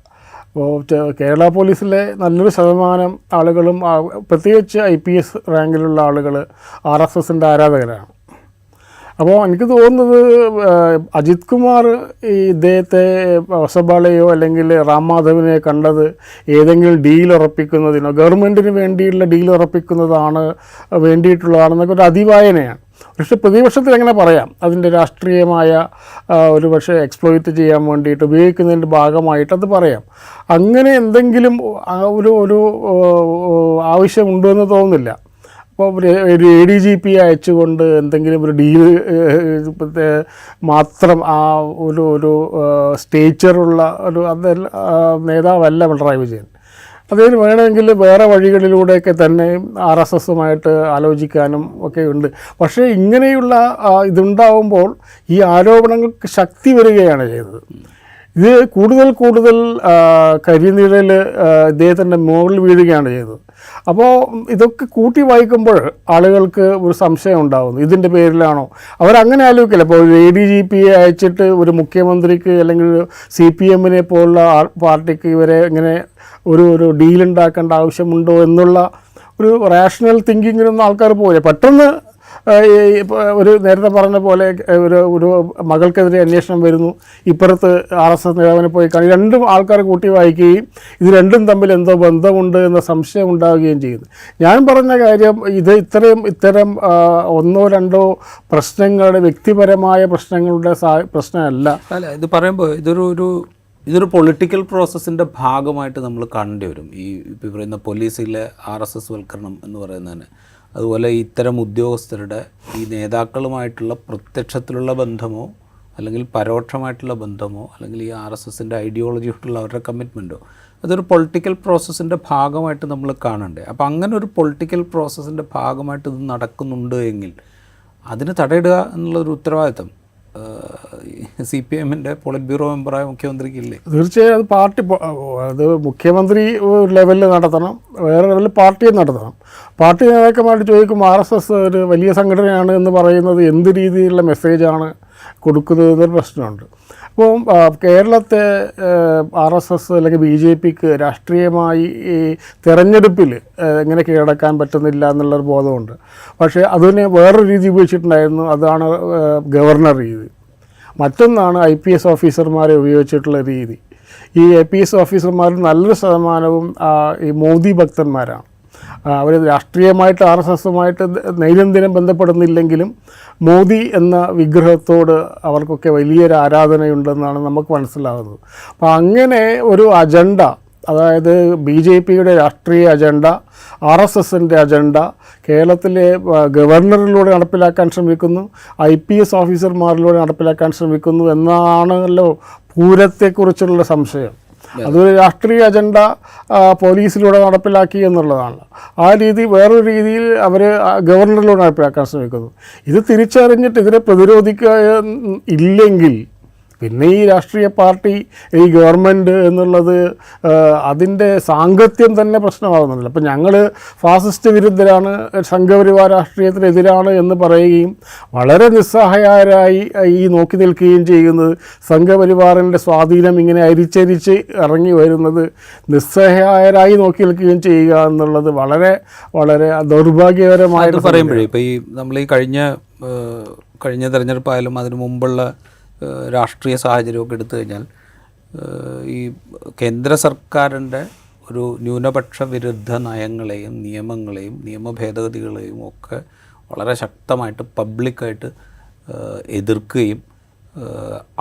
അപ്പോൾ കേരള പോലീസിലെ നല്ലൊരു ശതമാനം ആളുകളും പ്രത്യേകിച്ച് IPS റാങ്കിലുള്ള ആളുകൾ RSSൻ്റെ ആരാധകരാണ്. അപ്പോൾ എനിക്ക് തോന്നുന്നത് അജിത് കുമാർ ഇദ്ദേഹത്തെ ഒസബാളയോ അല്ലെങ്കിൽ റാം മാധവിനെ കണ്ടത് ഏതെങ്കിലും ഡീൽ ഉറപ്പിക്കുന്നതിനോ ഗവൺമെൻറ്റിന് വേണ്ടിയുള്ള ഡീൽ വേണ്ടിയിട്ടുള്ളതാണെന്നൊക്കെ ഒരു അതിവായനയാണ്. പക്ഷേ പ്രതിപക്ഷത്തിൽ എങ്ങനെ പറയാം, അതിൻ്റെ രാഷ്ട്രീയമായ ഒരു പക്ഷേ എക്സ്പ്ലോയിറ്റ് ചെയ്യാൻ വേണ്ടിയിട്ട് ഉപയോഗിക്കുന്നതിൻ്റെ ഭാഗമായിട്ട് അത് പറയാം. അങ്ങനെ എന്തെങ്കിലും ഒരു ആവശ്യമുണ്ടോ എന്ന് തോന്നുന്നില്ല. അപ്പോൾ ഒരു ADGP അയച്ചുകൊണ്ട് എന്തെങ്കിലും ഒരു ഡീല് മാത്രം ഒരു സ്റ്റേച്ചറുള്ള നേതാവല്ല പിണറായി വിജയൻ. അതിന് വേണമെങ്കിൽ വേറെ വഴികളിലൂടെയൊക്കെ തന്നെ RSSുമായിട്ട് ആലോചിക്കാനും ഒക്കെ ഉണ്ട്. പക്ഷേ ഇങ്ങനെയുള്ള ഇതുണ്ടാവുമ്പോൾ ഈ ആരോപണങ്ങൾക്ക് ശക്തി വരികയാണ് ചെയ്തത്. ഇത് കൂടുതൽ കരിനിഴൽ ഇദ്ദേഹത്തിൻ്റെ മുകളിൽ വീഴുകയാണ് ചെയ്തത്. അപ്പോൾ ഇതൊക്കെ കൂട്ടി വായിക്കുമ്പോൾ ആളുകൾക്ക് ഒരു സംശയം ഉണ്ടാകുന്നു, ഇതിൻ്റെ പേരിലാണോ അവരങ്ങനെ ആലോചിക്കില്ല. ഇപ്പോൾ ഒരു ADGPയെ അയച്ചിട്ട് ഒരു മുഖ്യമന്ത്രിക്ക് അല്ലെങ്കിൽ CPMനെ പോലുള്ള പാർട്ടിക്ക് ഇവരെ ഇങ്ങനെ ഒരു ഡീലുണ്ടാക്കേണ്ട ആവശ്യമുണ്ടോ എന്നുള്ള ഒരു റാഷണൽ തിങ്കിങ്ങിനൊന്നും ആൾക്കാർ പോയില്ല. പെട്ടെന്ന് ഒരു നേരത്തെ പറഞ്ഞ പോലെ ഒരു മകൾക്കെതിരെ അന്വേഷണം വരുന്നു, ഇപ്പുറത്ത് RSS നേതാവിനെ പോയി കാണി, രണ്ടും ആൾക്കാർ കൂട്ടി വായിക്കുകയും ഇത് രണ്ടും തമ്മിൽ എന്തോ ബന്ധമുണ്ട് എന്ന സംശയം ഉണ്ടാവുകയും ചെയ്യുന്നു. ഞാൻ പറഞ്ഞ കാര്യം ഇത് ഇത്തരം ഒന്നോ രണ്ടോ പ്രശ്നങ്ങളുടെ വ്യക്തിപരമായ പ്രശ്നങ്ങളുടെ പ്രശ്നമല്ല. അല്ല, ഇത് പറയുമ്പോൾ ഇതൊരു പൊളിറ്റിക്കൽ പ്രോസസ്സിൻ്റെ ഭാഗമായിട്ട് നമ്മൾ കാണേണ്ടി വരും. ഈ ഇപ്പോൾ പറയുന്ന പോലീസിലെ RSS വൽക്കരണം എന്ന് പറയുന്നതിന്, അതുപോലെ ഇത്തരം ഉദ്യോഗസ്ഥരുടെ ഈ നേതാക്കളുമായിട്ടുള്ള പ്രത്യക്ഷത്തിലുള്ള ബന്ധമോ അല്ലെങ്കിൽ പരോക്ഷമായിട്ടുള്ള ബന്ധമോ അല്ലെങ്കിൽ ഈ RSSൻ്റെ ഐഡിയോളജിയോട്ടുള്ള അവരുടെ കമ്മിറ്റ്മെൻറ്റോ അതൊരു പൊളിറ്റിക്കൽ പ്രോസസ്സിൻ്റെ ഭാഗമായിട്ട് നമ്മൾ കാണണ്ടേ. അപ്പോൾ അങ്ങനെ ഒരു പൊളിറ്റിക്കൽ പ്രോസസ്സിൻ്റെ ഭാഗമായിട്ട് ഇത് നടക്കുന്നുണ്ട് എങ്കിൽ അതിന് തടയിടുക എന്നുള്ളൊരു ഉത്തരവാദിത്തം CPM-ൻ്റെ പോളിറ്റ് ബ്യൂറോ മെമ്പറായ മുഖ്യമന്ത്രിക്കില്ലേ? തീർച്ചയായും അത് മുഖ്യമന്ത്രി ലെവലിൽ നടത്തണം, വേറെ ലെവലിൽ പാർട്ടിയും നടത്തണം. പാർട്ടി നേതാക്കന്മാരോട് ചോദിക്കും RSS ഒരു വലിയ സംഘടനയാണ് എന്ന് പറയുന്നത് എന്ത് രീതിയിലുള്ള മെസ്സേജാണ് കൊടുക്കുന്നത് എന്നൊരു പ്രശ്നമുണ്ട്. അപ്പോൾ കേരളത്തെ RSS അല്ലെങ്കിൽ BJPക്ക് രാഷ്ട്രീയമായി ഈ തെരഞ്ഞെടുപ്പിൽ എങ്ങനെ കീഴടക്കാൻ പറ്റുന്നില്ല എന്നുള്ളൊരു ബോധമുണ്ട്. പക്ഷേ അതിനെ വേറൊരു രീതി ഉപയോഗിച്ചിട്ടുണ്ടായിരുന്നു, അതാണ് ഗവർണർ രീതി. മറ്റൊന്നാണ് IPS ഓഫീസർമാരെ ഉപയോഗിച്ചിട്ടുള്ള രീതി. ഈ IPS ഓഫീസർമാരിൽ നല്ലൊരു ശതമാനവും ഈ മോദി ഭക്തന്മാരാണ്. അവർ രാഷ്ട്രീയമായിട്ട് RSSുമായിട്ട് ദൈനംദിനം ബന്ധപ്പെടുന്നില്ലെങ്കിലും മോദി എന്ന വിഗ്രഹത്തോട് അവർക്കൊക്കെ വലിയൊരു ആരാധനയുണ്ടെന്നാണ് നമുക്ക് മനസ്സിലാകുന്നത്. അപ്പോൾ അങ്ങനെ ഒരു അജണ്ട, അതായത് BJPയുടെ രാഷ്ട്രീയ അജണ്ട, RSSൻ്റെ അജണ്ട കേരളത്തിലെ ഗവർണറിലൂടെ നടപ്പിലാക്കാൻ ശ്രമിക്കുന്നു, IPS ഓഫീസർമാരിലൂടെ നടപ്പിലാക്കാൻ ശ്രമിക്കുന്നു എന്നാണല്ലോ പൂരത്തെക്കുറിച്ചുള്ള സംശയം. അതൊരു രാഷ്ട്രീയ അജണ്ട പോലീസിലൂടെ നടപ്പിലാക്കി എന്നുള്ളതാണ്. ആ രീതി വേറൊരു രീതിയിൽ അവർ ഗവർണറിലൂടെ നടപ്പിലാക്കാൻ ശ്രമിക്കുന്നു. ഇത് തിരിച്ചറിഞ്ഞിട്ട് ഇതിനെ പ്രതിരോധിക്കുക ഇല്ലെങ്കിൽ പിന്നെ ഈ രാഷ്ട്രീയ പാർട്ടി, ഈ ഗവൺമെൻറ് എന്നുള്ളത് അതിൻ്റെ സാങ്കത്യം തന്നെ പ്രശ്നമാകുന്നില്ല. അപ്പം ഞങ്ങൾ ഫാസിസ്റ്റ് വിരുദ്ധരാണ്, സംഘപരിവാർ രാഷ്ട്രീയത്തിനെതിരാണ് എന്ന് പറയുകയും വളരെ നിസ്സഹായരായി ഈ നോക്കി നിൽക്കുകയും ചെയ്യുന്നത്, സംഘപരിവാറിൻ്റെ സ്വാധീനം ഇങ്ങനെ അരിച്ചരിച്ച് ഇറങ്ങി വരുന്നത് നിസ്സഹായരായി നോക്കി നിൽക്കുകയും ചെയ്യുക എന്നുള്ളത് വളരെ വളരെ ദൗർഭാഗ്യകരമായിട്ട് പറയുമ്പോഴേ ഇപ്പോൾ ഈ നമ്മൾ ഈ കഴിഞ്ഞ തെരഞ്ഞെടുപ്പായാലും അതിനു മുമ്പുള്ള രാഷ്ട്രീയ സാഹചര്യമൊക്കെ എടുത്തു കഴിഞ്ഞാൽ ഈ കേന്ദ്ര സർക്കാരിൻ്റെ ഒരു ന്യൂനപക്ഷ വിരുദ്ധ നയങ്ങളെയും നിയമങ്ങളെയും നിയമ ഭേദഗതികളെയും ഒക്കെ വളരെ ശക്തമായിട്ട് പബ്ലിക്കായിട്ട് എതിർക്കുകയും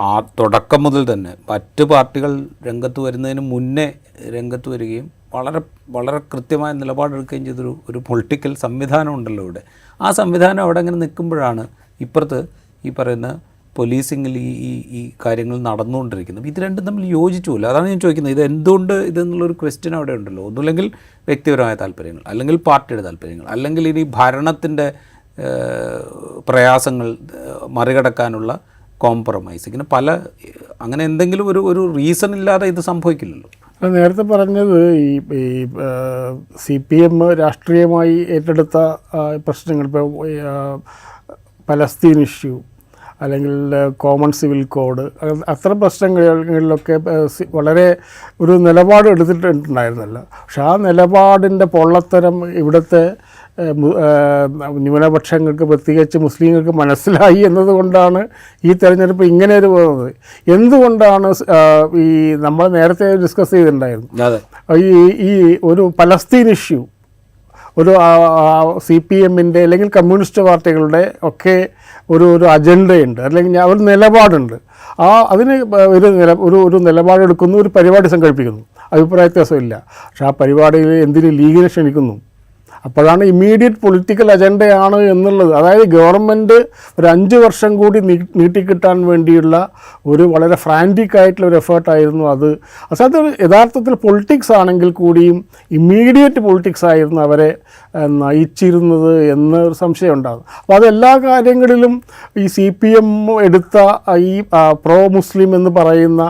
ആ തുടക്കം മുതൽ തന്നെ മറ്റ് പാർട്ടികൾ രംഗത്ത് വരുന്നതിന് മുന്നേ രംഗത്ത് വരികയും വളരെ വളരെ കൃത്യമായ നിലപാടെടുക്കുകയും ചെയ്തൊരു പൊളിറ്റിക്കൽ സംവിധാനം ഉണ്ടല്ലോ ഇവിടെ. ആ സംവിധാനം അവിടെ അങ്ങനെ നിൽക്കുമ്പോഴാണ് ഇപ്പുറത്ത് ഈ പറയുന്ന പോലീസിങ്ങിൽ ഈ കാര്യങ്ങൾ നടന്നുകൊണ്ടിരിക്കുന്നത്. ഇത് രണ്ടും തമ്മിൽ യോജിച്ചുമില്ല. അതാണ് ഞാൻ ചോദിക്കുന്നത്, ഇത് എന്തുകൊണ്ട് ഇതെന്നുള്ളൊരു ക്വസ്റ്റ്യൻ അവിടെ ഉണ്ടല്ലോ. ഒന്നുമില്ലെങ്കിൽ വ്യക്തിപരമായ താല്പര്യങ്ങൾ, അല്ലെങ്കിൽ പാർട്ടിയുടെ താല്പര്യങ്ങൾ, അല്ലെങ്കിൽ ഇനി ഭരണത്തിൻ്റെ പ്രയാസങ്ങൾ മറികടക്കാനുള്ള കോംപ്രമൈസ്, ഇങ്ങനെ അങ്ങനെ എന്തെങ്കിലും ഒരു റീസൺ ഇല്ലാതെ ഇത് സംഭവിക്കില്ലല്ലോ. നേരത്തെ പറഞ്ഞത് ഈ CPM രാഷ്ട്രീയമായി ഏറ്റെടുത്ത പ്രശ്നങ്ങൾ, ഇപ്പോൾ പലസ്തീൻ ഇഷ്യൂ അല്ലെങ്കിൽ കോമൺ സിവിൽ കോഡ്, അത്തരം പ്രശ്നങ്ങളിലൊക്കെ വളരെ ഒരു നിലപാട് എടുത്തിട്ടുണ്ടായിരുന്നല്ലോ. പക്ഷെ ആ നിലപാടിൻ്റെ പൊള്ളത്തരം ഇവിടുത്തെ ന്യൂനപക്ഷങ്ങൾക്ക്, പ്രത്യേകിച്ച് മുസ്ലിങ്ങൾക്ക് മനസ്സിലായി എന്നതുകൊണ്ടാണ് ഈ തെരഞ്ഞെടുപ്പ് ഇങ്ങനെ ഒരു പോകുന്നത്. എന്തുകൊണ്ടാണ് ഈ നമ്മൾ നേരത്തെ ഡിസ്കസ് ചെയ്തിട്ടുണ്ടായിരുന്നു ഈ ഒരു പലസ്തീൻ ഇഷ്യൂ ഒരു CPM-ൻ്റെ അല്ലെങ്കിൽ കമ്മ്യൂണിസ്റ്റ് പാർട്ടികളുടെ ഒക്കെ ഒരു അജണ്ടയുണ്ട്, അല്ലെങ്കിൽ ഒരു നിലപാടുണ്ട്. അതിന് ഒരു നിലപാടെടുക്കുന്നു, ഒരു പരിപാടി സംഘടിപ്പിക്കുന്നു, അഭിപ്രായ വ്യത്യാസമില്ല. പക്ഷെ ആ പരിപാടിയിൽ എന്തിന് ലീഗിനെ ക്ഷണിക്കുന്നു? അപ്പോഴാണ് ഇമ്മീഡിയറ്റ് പൊളിറ്റിക്കൽ അജണ്ടയാണ് എന്നുള്ളത്. അതായത് ഗവൺമെൻറ് ഒരു 5 വർഷം കൂടി നീട്ടിക്കിട്ടാൻ വേണ്ടിയുള്ള ഒരു വളരെ ഫ്രാൻറ്റിക് ആയിട്ടുള്ള ഒരു എഫേർട്ടായിരുന്നു അത്. അത് യഥാർത്ഥത്തിൽ പൊളിറ്റിക്സ് ആണെങ്കിൽ കൂടിയും ഇമ്മീഡിയറ്റ് പൊളിറ്റിക്സ് ആയിരുന്നു അവരെ നയിച്ചിരുന്നത് എന്നൊരു സംശയം ഉണ്ടാകും. അപ്പോൾ അതെല്ലാ കാര്യങ്ങളിലും ഈ CPM എടുത്ത ഈ പ്രോ മുസ്ലിം എന്ന് പറയുന്ന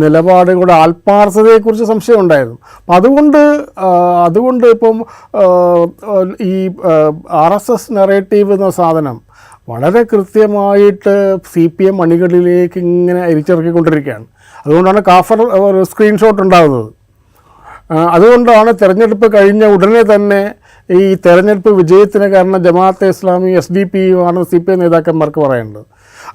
നിലപാടുകളുടെ ആത്മാർത്ഥതയെക്കുറിച്ച് സംശയം ഉണ്ടായിരുന്നു. അപ്പം അതുകൊണ്ട് ഇപ്പം ഈ RSS നെറേറ്റീവ് എന്ന സാധനം വളരെ കൃത്യമായിട്ട് CPM അണികളിലേക്ക് ഇങ്ങനെ അരിച്ചിറക്കിക്കൊണ്ടിരിക്കുകയാണ്. അതുകൊണ്ടാണ് കാഫർ ഒരു സ്ക്രീൻഷോട്ട് ഉണ്ടാകുന്നത്. അതുകൊണ്ടാണ് തെരഞ്ഞെടുപ്പ് കഴിഞ്ഞ ഉടനെ തന്നെ ഈ തെരഞ്ഞെടുപ്പ് വിജയത്തിന് കാരണം ജമാഅത്തെ ഇസ്ലാമി SDP ആണ് CPI നേതാക്കന്മാർക്ക് പറയേണ്ടത്.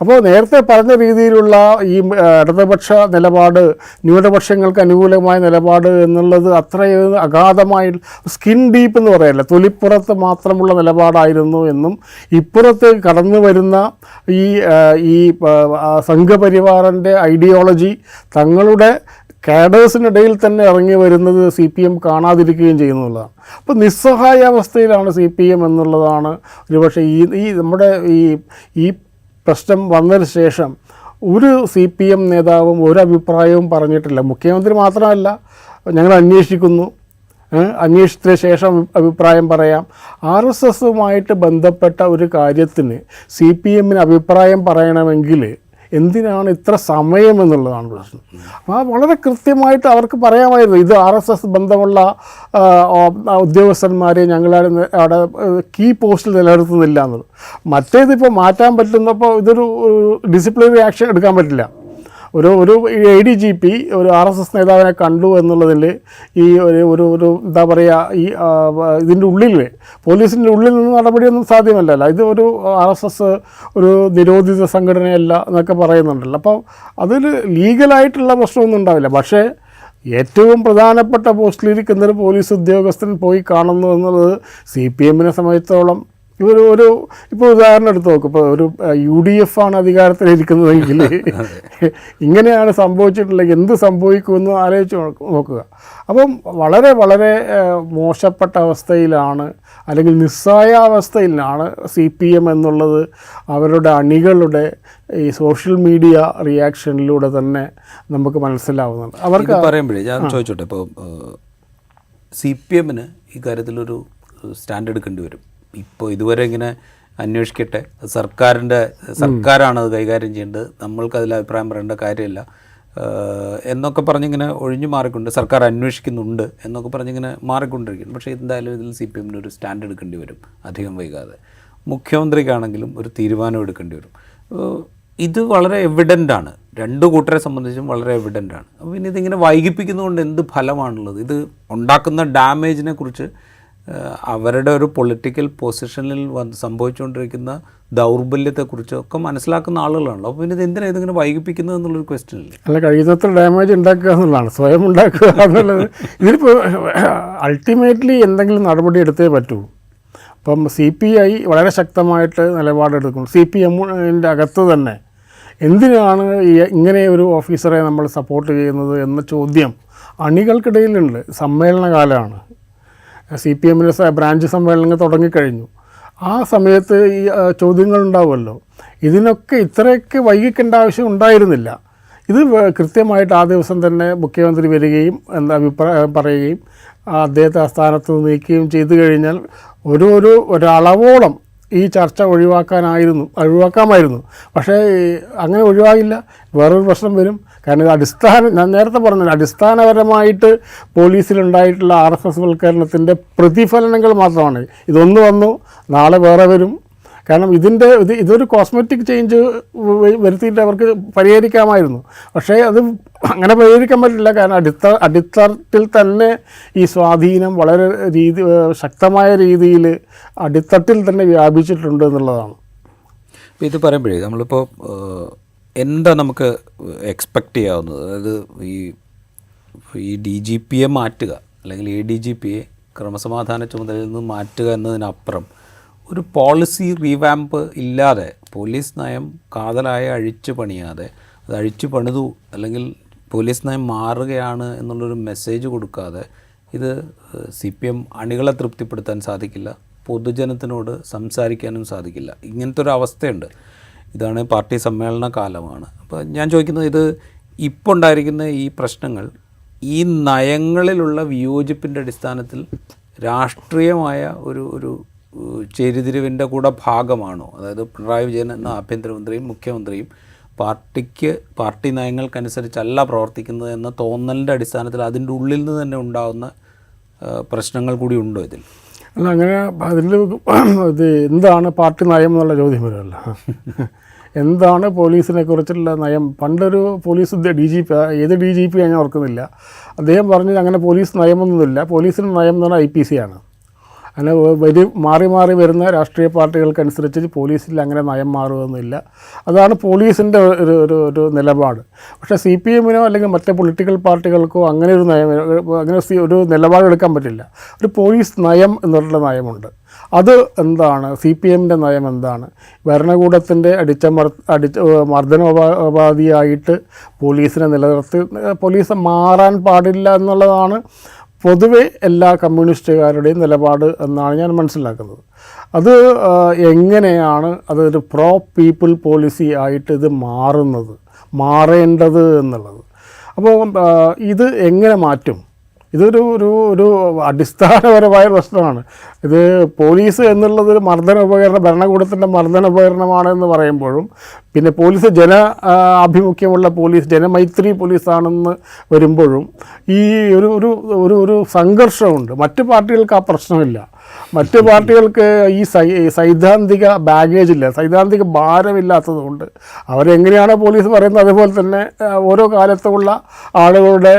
അപ്പോൾ നേരത്തെ പറഞ്ഞ രീതിയിലുള്ള ഈ ഇടതുപക്ഷ നിലപാട്, ന്യൂനപക്ഷങ്ങൾക്ക് അനുകൂലമായ നിലപാട് എന്നുള്ളത് അത്രയും അഗാധമായി സ്കിൻ ഡീപ്പ് എന്ന് പറയല്ല, തൊലിപ്പുറത്ത് മാത്രമുള്ള നിലപാടായിരുന്നു എന്നും ഇപ്പുറത്ത് കടന്നു വരുന്ന ഈ സംഘപരിവാറിൻ്റെ ഐഡിയോളജി തങ്ങളുടെ കാഡേഴ്സിനിടയിൽ തന്നെ ഇറങ്ങി വരുന്നത് CPM കാണാതിരിക്കുകയും ചെയ്യുന്നുള്ളതാണ്. അപ്പോൾ നിസ്സഹായാവസ്ഥയിലാണ് CPM എന്നുള്ളതാണ് ഒരുപക്ഷെ ഈ നമ്മുടെ ഈ പ്രശ്നം വന്നതിന് ശേഷം ഒരു CPM നേതാവും ഒരു അഭിപ്രായവും പറഞ്ഞിട്ടില്ല. മുഖ്യമന്ത്രി മാത്രമല്ല, ഞങ്ങൾ അന്വേഷിക്കുന്നു, അന്വേഷിച്ചതിന് ശേഷം അഭിപ്രായം പറയാം. RSSുമായിട്ട് ബന്ധപ്പെട്ട ഒരു കാര്യത്തിന് CPMന് അഭിപ്രായം പറയണമെങ്കിൽ എന്തിനാണ് ഇത്ര സമയം എന്നുള്ളതാണ് പ്രശ്നം. അപ്പോൾ വളരെ കൃത്യമായിട്ട് അവർക്ക് പറയാമായിരുന്നു, ഇത് RSS ബന്ധമുള്ള ഉദ്യോഗസ്ഥന്മാരെ ഞങ്ങൾ അവിടെ കീ പോസ്റ്റിൽ നിലനിർത്തുന്നില്ല എന്നുള്ളത്. മറ്റേതിപ്പോൾ മാറ്റാൻ പറ്റുന്നപ്പോൾ ഇതൊരു ഡിസിപ്ലിനറി ആക്ഷൻ എടുക്കാൻ പറ്റില്ല. ഒരു ADGP ഒരു RSS നേതാവിനെ കണ്ടു എന്നുള്ളതിൽ ഈ ഒരു എന്താ പറയുക, ഈ ഇതിൻ്റെ ഉള്ളിൽ പോലീസിൻ്റെ ഉള്ളിൽ നിന്ന് നടപടിയൊന്നും സാധ്യമല്ലല്ലോ. ഇത് ഒരു RSS ഒരു നിരോധിത സംഘടനയല്ല എന്നൊക്കെ പറയുന്നുണ്ടല്ലോ. അപ്പോൾ അതിൽ ലീഗലായിട്ടുള്ള പ്രശ്നമൊന്നും ഉണ്ടാവില്ല. പക്ഷേ ഏറ്റവും പ്രധാനപ്പെട്ട പോസ്റ്റിലിരിക്കുന്നൊരു പോലീസ് ഉദ്യോഗസ്ഥൻ പോയി കാണുന്നു എന്നുള്ളത് CPMനെ സംബന്ധിച്ചിടത്തോളം ഇപ്പോൾ ഉദാഹരണം എടുത്ത് നോക്കും, ഇപ്പോൾ ഒരു UDF ആണ് അധികാരത്തിലിരിക്കുന്നതെങ്കിൽ ഇങ്ങനെയാണ് സംഭവിച്ചിട്ടുള്ളത്, എന്ത് സംഭവിക്കുമെന്ന് ആലോചിച്ച് നോക്കുക. അപ്പം വളരെ വളരെ മോശപ്പെട്ട അവസ്ഥയിലാണ്, അല്ലെങ്കിൽ നിസ്സഹായാവസ്ഥയിലാണ് CPM എന്നുള്ളത് അവരുടെ അണികളുടെ ഈ സോഷ്യൽ മീഡിയ റിയാക്ഷനിലൂടെ തന്നെ നമുക്ക് മനസ്സിലാവുന്നുണ്ട്. അവർക്ക് പറയുമ്പോഴേ ഞാൻ ചോദിച്ചോട്ടെ, ഇപ്പോൾ CPMന് ഈ കാര്യത്തിലൊരു സ്റ്റാൻഡ് എടുക്കേണ്ടി വരും. ഇപ്പോൾ ഇതുവരെ ഇങ്ങനെ അന്വേഷിക്കട്ടെ, സർക്കാരാണ് അത് കൈകാര്യം ചെയ്യേണ്ടത്, നമ്മൾക്ക് അതിൽ അഭിപ്രായം പറയേണ്ട കാര്യമില്ല എന്നൊക്കെ പറഞ്ഞിങ്ങനെ ഒഴിഞ്ഞു മാറിക്കൊണ്ട്, സർക്കാർ അന്വേഷിക്കുന്നുണ്ട് എന്നൊക്കെ പറഞ്ഞിങ്ങനെ മാറിക്കൊണ്ടിരിക്കുന്നു. പക്ഷേ എന്തായാലും ഇതിൽ CPMന് ഒരു സ്റ്റാൻഡ് എടുക്കേണ്ടി വരും അധികം വൈകാതെ. മുഖ്യമന്ത്രിക്കാണെങ്കിലും ഒരു തീരുമാനം എടുക്കേണ്ടി വരും. ഇത് വളരെ എവിഡൻ്റാണ്, രണ്ടു കൂട്ടരെ സംബന്ധിച്ചും വളരെ എവിഡൻ്റാണ്. അപ്പോൾ പിന്നെ ഇതിങ്ങനെ വൈകിപ്പിക്കുന്നതുകൊണ്ട് എന്ത് ഫലമാണുള്ളത്? ഇത് ഉണ്ടാക്കുന്ന ഡാമേജിനെ കുറിച്ച് അവരുടെ ഒരു പൊളിറ്റിക്കൽ പൊസിഷനിൽ സംഭവിച്ചുകൊണ്ടിരിക്കുന്ന ദൗർബല്യത്തെക്കുറിച്ചൊക്കെ മനസ്സിലാക്കുന്ന ആളുകളാണല്ലോ. അപ്പോൾ പിന്നെ ഇത് എന്തിനാണ് ഇതിങ്ങനെ വൈകിപ്പിക്കുന്നത് എന്നുള്ളൊരു ക്വസ്റ്റ്യൻ ഇല്ല. അല്ല, കഴിയുന്നത്ര ഡാമേജ് ഉണ്ടാക്കുക എന്നുള്ളതാണ്, സ്വയം ഉണ്ടാക്കുക എന്നുള്ളത്. ഇതിലിപ്പോൾ അൾട്ടിമേറ്റ്ലി എന്തെങ്കിലും നടപടി എടുത്തേ പറ്റൂ. അപ്പം CPI വളരെ ശക്തമായിട്ട് നിലപാടെടുക്കും. CPMൻ്റെ അകത്ത് തന്നെ എന്തിനാണ് ഇങ്ങനെ ഒരു ഓഫീസറെ നമ്മൾ സപ്പോർട്ട് ചെയ്യുന്നത് എന്ന ചോദ്യം അണികൾക്കിടയിലുണ്ട്. സമ്മേളനകാലമാണ്, CPMൻ്റെ ബ്രാഞ്ച് സമ്മേളനങ്ങൾ തുടങ്ങിക്കഴിഞ്ഞു. ആ സമയത്ത് ഈ ചോദ്യങ്ങളുണ്ടാവുമല്ലോ. ഇതിനൊക്കെ ഇത്രയൊക്കെ വൈകിക്കേണ്ട ആവശ്യം ഉണ്ടായിരുന്നില്ല. ഇത് കൃത്യമായിട്ട് ആ ദിവസം തന്നെ മുഖ്യമന്ത്രി വരികയും എന്താ അഭിപ്രായം പറയുകയും അദ്ദേഹത്തെ ആ സ്ഥാനത്ത് നീക്കുകയും ചെയ്തു കഴിഞ്ഞാൽ ഒരളവോളം ഈ ചർച്ച ഒഴിവാക്കാമായിരുന്നു. പക്ഷേ അങ്ങനെ ഒഴിവാകില്ല. വേറൊരു പ്രശ്നം വരും. കാരണം ഇത് ഞാൻ നേരത്തെ പറഞ്ഞില്ല, അടിസ്ഥാനപരമായിട്ട് പോലീസിലുണ്ടായിട്ടുള്ള RSS വൽക്കരണത്തിൻ്റെ പ്രതിഫലനങ്ങൾ മാത്രമാണ്. ഇതൊന്ന് വന്നു, നാളെ വേറെ വരും. കാരണം ഇതൊരു കോസ്മെറ്റിക് ചേഞ്ച് വരുത്തിയിട്ട് അവർക്ക് പരിഹരിക്കാമായിരുന്നു. പക്ഷേ അത് അങ്ങനെ പരിഹരിക്കാൻ പറ്റില്ല. കാരണം അടിത്തട്ടിൽ തന്നെ ഈ സ്വാധീനം വളരെ ശക്തമായ രീതിയിൽ അടിത്തട്ടിൽ തന്നെ വ്യാപിച്ചിട്ടുണ്ട് എന്നുള്ളതാണ്. അപ്പോൾ ഇത് പറയുമ്പോഴേ നമ്മളിപ്പോൾ എന്താ നമുക്ക് എക്സ്പെക്റ്റ് ചെയ്യാവുന്നത്? അതായത് ഈ DGPയെ മാറ്റുക, അല്ലെങ്കിൽ ADGPയെ ക്രമസമാധാന ചുമതലയിൽ നിന്ന് മാറ്റുക എന്നതിനപ്പുറം ഒരു പോളിസി റീവാമ്പ് ഇല്ലാതെ, പോലീസ് നയം കാതലായ അഴിച്ചു പണിയാതെ, അത് അഴിച്ചു പണിതു അല്ലെങ്കിൽ പോലീസ് നയം മാറുകയാണ് എന്നുള്ളൊരു മെസ്സേജ് കൊടുക്കാതെ ഇത് CPM അണികളെ തൃപ്തിപ്പെടുത്താൻ സാധിക്കില്ല, പൊതുജനത്തിനോട് സംസാരിക്കാനും സാധിക്കില്ല. ഇങ്ങനത്തെ ഒരു അവസ്ഥയുണ്ട്. ഇതാണ് പാർട്ടി സമ്മേളന കാലമാണ്. അപ്പോൾ ഞാൻ ചോദിക്കുന്നത്, ഇത് ഇപ്പോൾ ഉണ്ടായിരിക്കുന്ന ഈ പ്രശ്നങ്ങൾ ഈ നയങ്ങളിലുള്ള വിയോജിപ്പിൻ്റെ അടിസ്ഥാനത്തിൽ രാഷ്ട്രീയമായ ഒരു ചേരിതിരിവിൻ്റെ കൂടെ ഭാഗമാണോ? അതായത് പിണറായി വിജയൻ എന്ന ആഭ്യന്തരമന്ത്രിയും മുഖ്യമന്ത്രിയും പാർട്ടി നയങ്ങൾക്കനുസരിച്ചല്ല പ്രവർത്തിക്കുന്നത് എന്ന തോന്നലിൻ്റെ അടിസ്ഥാനത്തിൽ അതിൻ്റെ ഉള്ളിൽ നിന്ന് തന്നെ ഉണ്ടാകുന്ന പ്രശ്നങ്ങൾ കൂടി ഉണ്ടോ ഇതിൽ? അല്ല, അങ്ങനെ അതിൽ ഇത് എന്താണ് പാർട്ടി നയം എന്നുള്ള ചോദ്യം വരുമല്ല. എന്താണ് പോലീസിനെ കുറിച്ചുള്ള നയം? പണ്ടൊരു പോലീസ് DGP, ഏത് DGP ഞാൻ ഓർക്കുന്നില്ല, അദ്ദേഹം പറഞ്ഞത് അങ്ങനെ പോലീസ് നയമൊന്നുമില്ല, പോലീസിന് നയം എന്ന് പറഞ്ഞാൽ IPC ആണ്. അങ്ങനെ മാറി മാറി വരുന്ന രാഷ്ട്രീയ പാർട്ടികൾക്കനുസരിച്ച് പോലീസിൽ അങ്ങനെ നയം മാറുകയൊന്നുമില്ല. അതാണ് പോലീസിൻ്റെ ഒരു നിലപാട്. പക്ഷേ CPM-നോ അല്ലെങ്കിൽ മറ്റ് പൊളിറ്റിക്കൽ പാർട്ടികൾക്കോ അങ്ങനെ ഒരു നയം, അങ്ങനെ ഒരു നിലപാടെടുക്കാൻ പറ്റില്ല. ഒരു പോലീസ് നയം എന്നുള്ള നയമുണ്ട്. അത് എന്താണ്? CPM-ൻ്റെ നയം എന്താണ്? ഭരണകൂടത്തിൻ്റെ മർദ്ദനോപാധിയായിട്ട് പോലീസിനെ നിലനിർത്തി പോലീസ് മാറാൻ പാടില്ല എന്നുള്ളതാണ് പൊതുവെ എല്ലാ കമ്മ്യൂണിസ്റ്റുകാരുടെയും നിലപാട് എന്നാണ് ഞാൻ മനസ്സിലാക്കുന്നത്. അത് എങ്ങനെയാണ് അതൊരു പ്രോ പീപ്പിൾ പോളിസി ആയിട്ട് ഇത് മാറേണ്ടത് എന്നുള്ളത്. അപ്പോൾ ഇത് എങ്ങനെ മാറ്റും? ഇതൊരു അടിസ്ഥാനപരമായ പ്രശ്നമാണ്. ഇത് പോലീസ് എന്നുള്ളത് ഭരണകൂടത്തിൻ്റെ മർദ്ദന ഉപകരണമാണെന്ന് പറയുമ്പോഴും, പിന്നെ പോലീസ് ആഭിമുഖ്യമുള്ള പോലീസ്, ജനമൈത്രി പോലീസാണെന്ന് വരുമ്പോഴും ഈ ഒരു സംഘർഷമുണ്ട്. മറ്റ് പാർട്ടികൾക്ക് ആ പ്രശ്നമില്ല. മറ്റ് പാർട്ടികൾക്ക് ഈ സൈദ്ധാന്തിക ബാഗേജില്ല, സൈദ്ധാന്തിക ഭാരമില്ലാത്തതുകൊണ്ട് അവരെങ്ങനെയാണ് പോലീസ് പറയുന്നത് അതുപോലെ തന്നെ ഓരോ കാലത്തുമുള്ള ആളുകളുടെ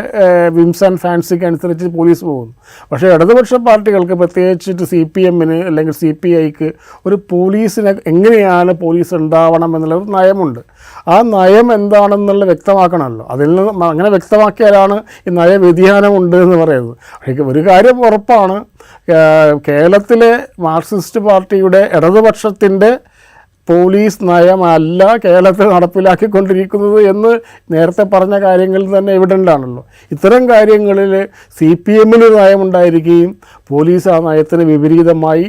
വിംസ് ആൻഡ് ഫാൻസിക്ക് അനുസരിച്ച് പോലീസ് പോകുന്നു. പക്ഷേ ഇടതുപക്ഷ പാർട്ടികൾക്ക്, പ്രത്യേകിച്ചിട്ട് CPM-ന് അല്ലെങ്കിൽ CPI-ക്ക് ഒരു പോലീസിനെ എങ്ങനെയാണ് പോലീസ് ഉണ്ടാവണം എന്നുള്ള ഒരു നയമുണ്ട്. ആ നയം എന്താണെന്നുള്ള വ്യക്തമാക്കണമല്ലോ. അതിൽ നിന്ന് അങ്ങനെ വ്യക്തമാക്കിയാലാണ് ഈ നയവ്യതിയാനമുണ്ട് എന്ന് പറയുന്നത്. പക്ഷേ ഒരു കാര്യം ഉറപ്പാണ്, കേരളത്തിലെ മാർക്സിസ്റ്റ് പാർട്ടിയുടെ ഇടതുപക്ഷത്തിൻ്റെ പോലീസ് നയമല്ല കേരളത്തിൽ നടപ്പിലാക്കിക്കൊണ്ടിരിക്കുന്നത് എന്ന് നേരത്തെ പറഞ്ഞ കാര്യങ്ങളിൽ തന്നെ എവിഡൻ്റ് ആണല്ലോ. ഇത്തരം കാര്യങ്ങളിൽ CPM-ന് നയമുണ്ടായിരിക്കുകയും പോലീസ് ആ നയത്തിന് വിപരീതമായി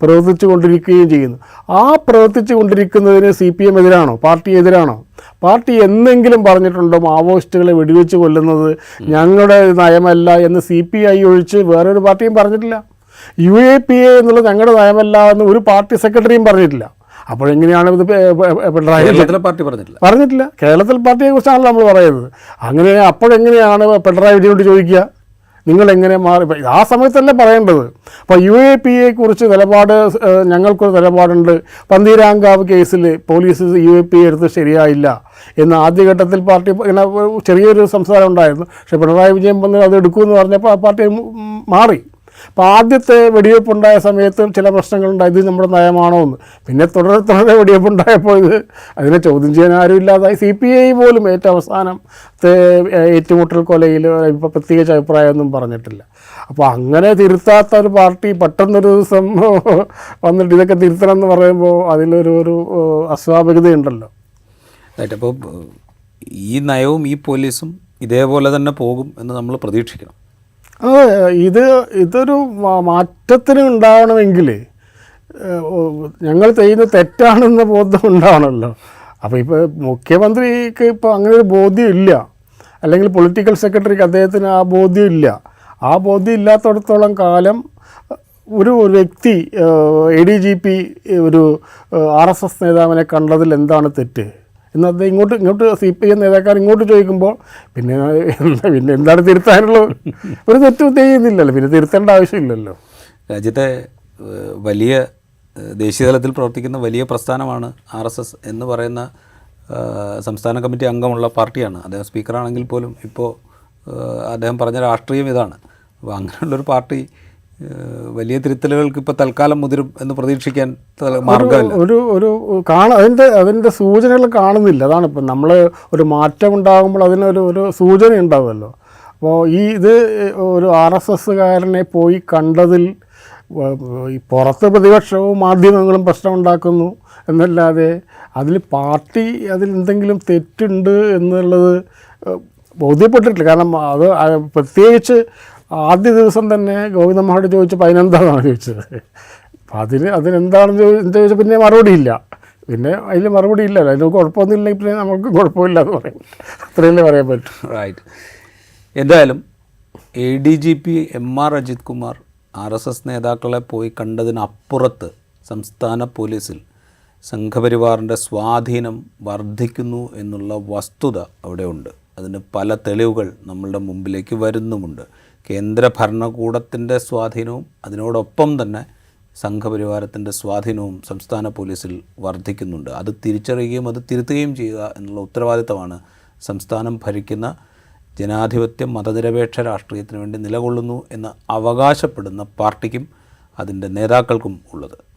പ്രവർത്തിച്ചു കൊണ്ടിരിക്കുകയും ചെയ്യുന്നു. ആ പ്രവർത്തിച്ചു കൊണ്ടിരിക്കുന്നതിന് CPM എതിരാണോ? പാർട്ടി എതിരാണോ? പാർട്ടി എന്തെങ്കിലും പറഞ്ഞിട്ടുണ്ടോ മാവോയിസ്റ്റുകളെ വെടിവെച്ച് കൊല്ലുന്നത് ഞങ്ങളുടെ നയമല്ല എന്ന് CPI ഒഴിച്ച് വേറൊരു പാർട്ടിയും പറഞ്ഞിട്ടില്ല. UAPA എന്നുള്ളത് ഞങ്ങളുടെ നയമല്ല എന്ന് ഒരു പാർട്ടി സെക്രട്ടറിയും പറഞ്ഞിട്ടില്ല. അപ്പോഴെങ്ങനെയാണ് ഇത് പിണറായി പാർട്ടി പറഞ്ഞിട്ടില്ല? കേരളത്തിൽ പാർട്ടിയെ കുറിച്ചാണല്ലോ നമ്മൾ പറയുന്നത്. അങ്ങനെ അപ്പോഴെങ്ങനെയാണ് പിണറായി വിജയനോട് ചോദിക്കുക നിങ്ങളെങ്ങനെ മാറി? ആ സമയത്തല്ലേ പറയേണ്ടത്. അപ്പോൾ UAPA കുറിച്ച് നിലപാട്, ഞങ്ങൾക്കൊരു നിലപാടുണ്ട്, പന്തീരാങ്കാവ് കേസിൽ പോലീസ് UAPA എടുത്ത് ശരിയായില്ല എന്ന് ആദ്യഘട്ടത്തിൽ പാർട്ടി ഇങ്ങനെ ചെറിയൊരു സംസാരം ഉണ്ടായിരുന്നു. പക്ഷേ പിണറായി വിജയൻ വന്ന് അത് എടുക്കുമെന്ന് പറഞ്ഞപ്പോൾ ആ പാർട്ടി മാറി. അപ്പോൾ ആദ്യത്തെ വെടിവെപ്പുണ്ടായ സമയത്ത് ചില പ്രശ്നങ്ങളുണ്ടായി, ഇത് നമ്മുടെ നയമാണോ എന്ന്. പിന്നെ തുടരെ വെടിവെപ്പുണ്ടായപ്പോൾ അതിനെ ചോദ്യം ചെയ്യാൻ ആരും ഇല്ലാതായി. CPI പോലും ഏറ്റവും അവസാനത്തെ ഏറ്റുമുട്ടൽ കൊലയിൽ ഇപ്പോൾ പ്രത്യേകിച്ച് അഭിപ്രായമൊന്നും പറഞ്ഞിട്ടില്ല. അപ്പോൾ അങ്ങനെ തിരുത്താത്ത ഒരു പാർട്ടി പെട്ടെന്നൊരു ദിവസം വന്നിട്ട് ഇതൊക്കെ തിരുത്തണം എന്ന് പറയുമ്പോൾ അതിലൊരു അസ്വാഭാവികതയുണ്ടല്ലോ. അപ്പോൾ ഈ നയവും ഈ പോലീസും ഇതേപോലെ തന്നെ പോകും എന്ന് നമ്മൾ പ്രതീക്ഷിക്കണം. ഇതൊരു മാറ്റത്തിന് ഉണ്ടാവണമെങ്കിൽ ഞങ്ങൾ ചെയ്യുന്നത് തെറ്റാണെന്ന ബോധം ഉണ്ടാവണമല്ലോ. അപ്പോൾ ഇപ്പോൾ മുഖ്യമന്ത്രിക്ക് ഇപ്പോൾ അങ്ങനെ ഒരു ബോധ്യമില്ല, അല്ലെങ്കിൽ പൊളിറ്റിക്കൽ സെക്രട്ടറിക്ക് അദ്ദേഹത്തിന് ആ ബോധ്യമില്ല. ആ ബോധ്യം ഇല്ലാത്തടത്തോളം കാലം ഒരു വ്യക്തി ADGP ഒരു RSS നേതാവിനെ കണ്ടതിൽ എന്താണ് തെറ്റ് എന്ന് അദ്ദേഹം ഇങ്ങോട്ട് CPM നേതാക്കാർ ഇങ്ങോട്ട് ചോദിക്കുമ്പോൾ പിന്നെ എന്താണ് തിരുത്താനുള്ളത്? ഒരു തെറ്റും ചെയ്യുന്നില്ലല്ലോ, പിന്നെ തിരുത്തേണ്ട ആവശ്യമില്ലല്ലോ. രാജ്യത്തെ വലിയ ദേശീയ തലത്തിൽ പ്രവർത്തിക്കുന്ന വലിയ പ്രസ്ഥാനമാണ് RSS എന്ന് പറയുന്ന സംസ്ഥാന കമ്മിറ്റി അംഗമുള്ള പാർട്ടിയാണ്. അദ്ദേഹം സ്പീക്കറാണെങ്കിൽ പോലും ഇപ്പോൾ അദ്ദേഹം പറഞ്ഞ രാഷ്ട്രീയം ഇതാണ്. അപ്പോൾ അങ്ങനെയുള്ളൊരു പാർട്ടി വലിയ തിരുത്തലുകൾക്ക് ഇപ്പോൾ തൽക്കാലം മുതിരും എന്ന് പ്രതീക്ഷിക്കാൻ മാർഗമില്ല. അതിൻ്റെ സൂചനകൾ കാണുന്നില്ല. അതാണ് ഇപ്പം നമ്മൾ ഒരു മാറ്റം ഉണ്ടാകുമ്പോൾ അതിനൊരു സൂചന ഉണ്ടാവുമല്ലോ. അപ്പോൾ ഇത് ഒരു RSSകാരനെ പോയി കണ്ടതിൽ പുറത്ത് പ്രതിപക്ഷവും മാധ്യമങ്ങളും പ്രശ്നം ഉണ്ടാക്കുന്നു എന്നല്ലാതെ പാർട്ടി അതിലെന്തെങ്കിലും തെറ്റുണ്ട് എന്നുള്ളത് ബോധ്യപ്പെട്ടിട്ടില്ല. കാരണം അത് പ്രത്യേകിച്ച് ആദ്യ ദിവസം തന്നെ ഗോവിന്ദമ്മയോട് ചോദിച്ചപ്പോൾ അതിനെന്താണെന്നാണ് ചോദിച്ചത്. അപ്പോൾ അതിനെന്താണെന്ന് ചോദിച്ചാൽ പിന്നെ മറുപടിയില്ല. പിന്നെ അതിൽ മറുപടി ഇല്ലല്ലോ. അതിന് കുഴപ്പമൊന്നുമില്ലെങ്കിൽ പിന്നെ നമുക്ക് കുഴപ്പമില്ല എന്ന് പറയും. അത്രയല്ലേ പറയാൻ പറ്റും. റൈറ്റ്. എന്തായാലും ADGP MR Ajith Kumar RSS നേതാക്കളെ പോയി കണ്ടതിനപ്പുറത്ത് സംസ്ഥാന പോലീസിൽ സംഘപരിവാറിൻ്റെ സ്വാധീനം വർദ്ധിക്കുന്നു എന്നുള്ള വസ്തുത അവിടെ ഉണ്ട്. അതിന് പല തെളിവുകൾ നമ്മളുടെ മുമ്പിലേക്ക് വരുന്നുമുണ്ട്. കേന്ദ്ര ഭരണകൂടത്തിൻ്റെ സ്വാധീനവും അതിനോടൊപ്പം തന്നെ സംഘപരിവാരത്തിൻ്റെ സ്വാധീനവും സംസ്ഥാന പോലീസിൽ വർദ്ധിക്കുന്നുണ്ട്. അത് തിരിച്ചറിയുകയും അത് തിരുത്തുകയും ചെയ്യുക എന്നുള്ള ഉത്തരവാദിത്തമാണ് സംസ്ഥാനം ഭരിക്കുന്ന ജനാധിപത്യ മതനിരപേക്ഷ രാഷ്ട്രീയത്തിന് വേണ്ടി നിലകൊള്ളുന്നു എന്ന് അവകാശപ്പെടുന്ന പാർട്ടിക്കും അതിൻ്റെ നേതാക്കൾക്കും ഉള്ളത്.